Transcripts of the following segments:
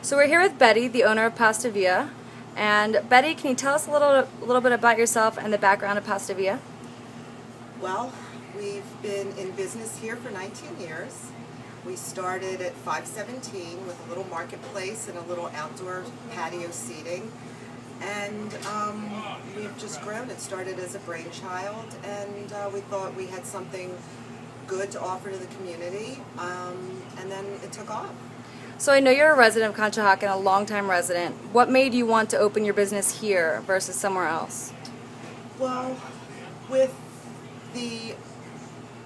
So we're here with Betty, the owner of Pasta Via. And Betty, can you tell us a little bit about yourself and the background of Pasta Via? Well, we've been in business here for 19 years. We started at 517 with a little marketplace and a little outdoor patio seating. And we've just grown. It started as a brainchild, and we thought we had something good to offer to the community, and then it took off. So I know you're a resident of Conshohocken, a longtime resident. What made you want to open your business here versus somewhere else? Well, with the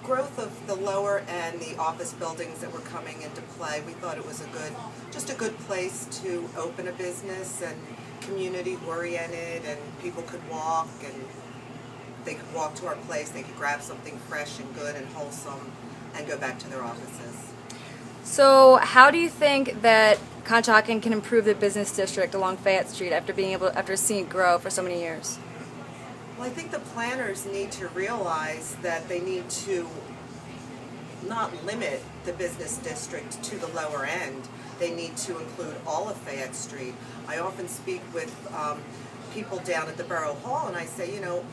growth of the lower end, the office buildings that were coming into play, we thought it was just a good place to open a business and community oriented, and people could walk and they could walk to our place, they could grab something fresh and good and wholesome and go back to their offices. So how do you think that Conshohocken can improve the business district along Fayette Street after seeing it grow for so many years? Well, I think the planners need to realize that they need to not limit the business district to the lower end. They need to include all of Fayette Street. I often speak with people down at the Borough Hall, and I say, you know,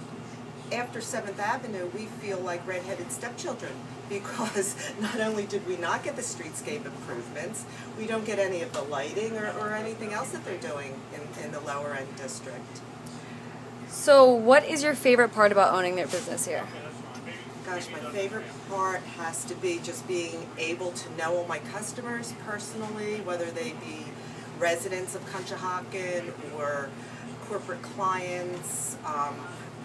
after 7th Avenue, we feel like redheaded stepchildren, because not only did we not get the streetscape improvements, we don't get any of the lighting or anything else that they're doing in the lower end district. So what is your favorite part about owning their business here? Gosh, my favorite part has to be just being able to know all my customers personally, whether they be residents of Conshohocken or corporate clients.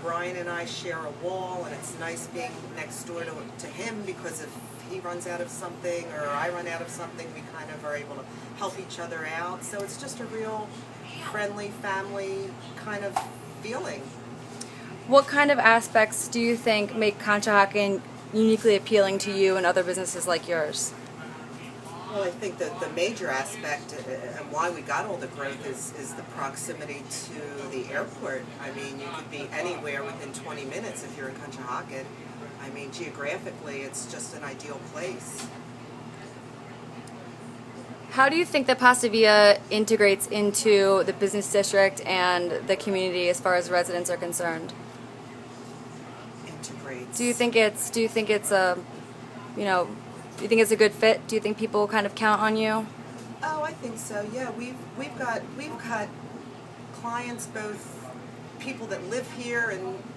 Brian and I share a wall, and it's nice being next door to him, because if he runs out of something or I run out of something, we kind of are able to help each other out. So it's just a real friendly family kind of feeling. What kind of aspects do you think make Conshohocken uniquely appealing to you and other businesses like yours? Well, I think that the major aspect and why we got all the growth is the proximity to the airport. I mean, you could be anywhere within 20 minutes if you're in Conshohocken. I mean, geographically, it's just an ideal place. How do you think that Pasta Via integrates into the business district and the community as far as residents are concerned? Integrates. Do you think it's a, you know, do you think it's a good fit? Do you think people kind of count on you? Oh, I think so. Yeah, we've got clients, both people that live here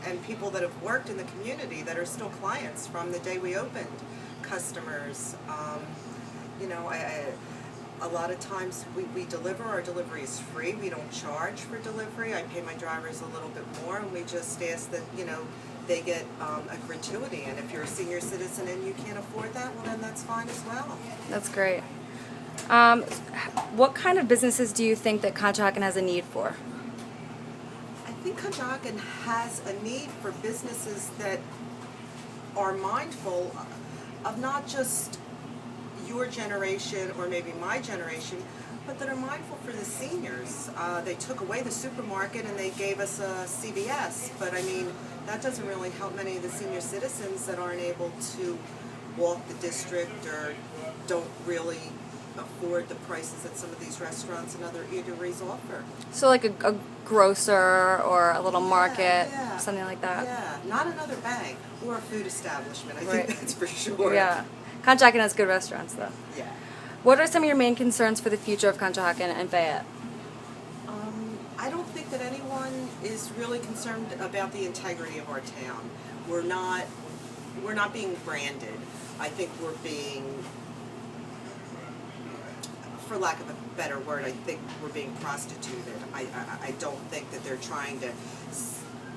and people that have worked in the community that are still clients from the day we opened. Customers. You know, a lot of times we deliver. Our delivery is free. We don't charge for delivery. I pay my drivers a little bit more, and we just ask that, you know, they get a gratuity. And if you're a senior citizen and you can't afford that, well, then that's fine as well. That's great. What kind of businesses do you think that Conshohocken has a need for? I think Conshohocken has a need for businesses that are mindful of not just your generation or maybe my generation, but that are mindful for the seniors. They took away the supermarket and they gave us a CVS, but I mean, that doesn't really help many of the senior citizens that aren't able to walk the district or don't really afford the prices that some of these restaurants and other eateries offer. So like a grocer or a little market, yeah, something like that? Yeah, not another bank or a food establishment, I Right. think that's for sure. Yeah. Conshohocken has good restaurants, though. Yeah. What are some of your main concerns for the future of Conshohocken and Fayette? I don't think that anyone is really concerned about the integrity of our town. We're not being branded. I think we're being, for lack of a better word, I think we're being prostituted. I don't think that they're trying to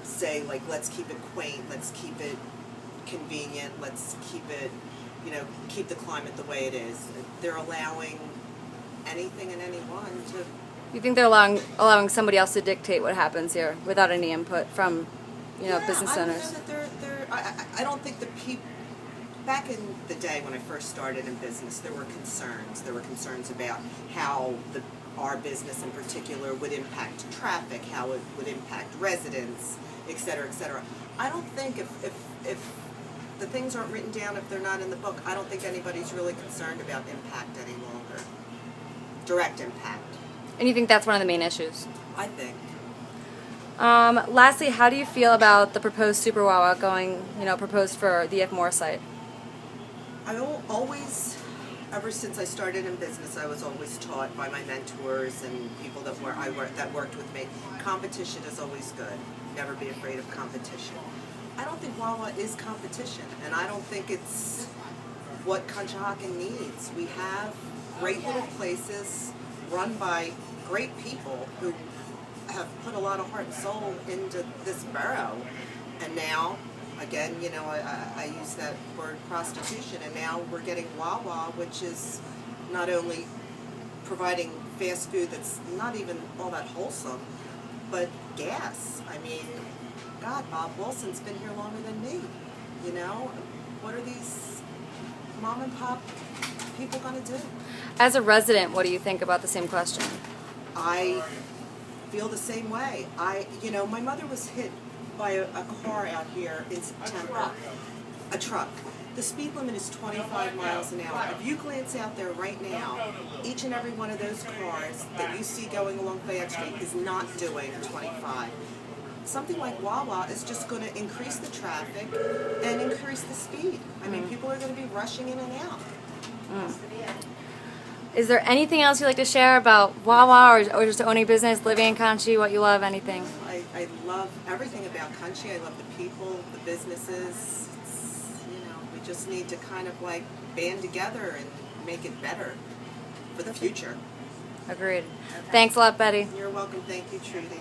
say, like, let's keep it quaint, let's keep it convenient, let's keep it, you know, keep the climate the way it is. They're allowing anything and anyone to. You think they're allowing somebody else to dictate what happens here without any input from, you know, business owners? I don't think the people. Back in the day when I first started in business, there were concerns. There were concerns about how our business in particular would impact traffic, how it would impact residents, et cetera, et cetera. I don't think if the things aren't written down, if they're not in the book, I don't think anybody's really concerned about impact any longer. Direct impact. And you think that's one of the main issues? I think. Lastly, how do you feel about the proposed Super Wawa going, proposed for the F. Moore site? Always, ever since I started in business, I was always taught by my mentors and people that worked with me, competition is always good. Never be afraid of competition. I don't think Wawa is competition, and I don't think it's what Conshohocken needs. We have great little places run by great people who have put a lot of heart and soul into this borough, and now, again, I use that word prostitution, and now we're getting Wawa, which is not only providing fast food that's not even all that wholesome, but gas. I mean, God, Bob Wilson's been here longer than me. What are these mom and pop people going to do? As a resident, what do you think about the same question? I feel the same way. My mother was hit by a car out here in September, a truck. The speed limit is 25 miles an hour. If you glance out there right now, each and every one of those cars that you see going along Fayette Street is not doing 25. Something like Wawa is just going to increase the traffic and increase the speed. I mean, people are going to be rushing in and out. Is there anything else you'd like to share about Wawa or just owning a business, living in Conchi, what you love, anything? I love everything about Conchi. I love the people, the businesses. We just need to kind of band together and make it better for the future. Agreed. Thanks a lot, Betty. You're welcome. Thank you, Trudy.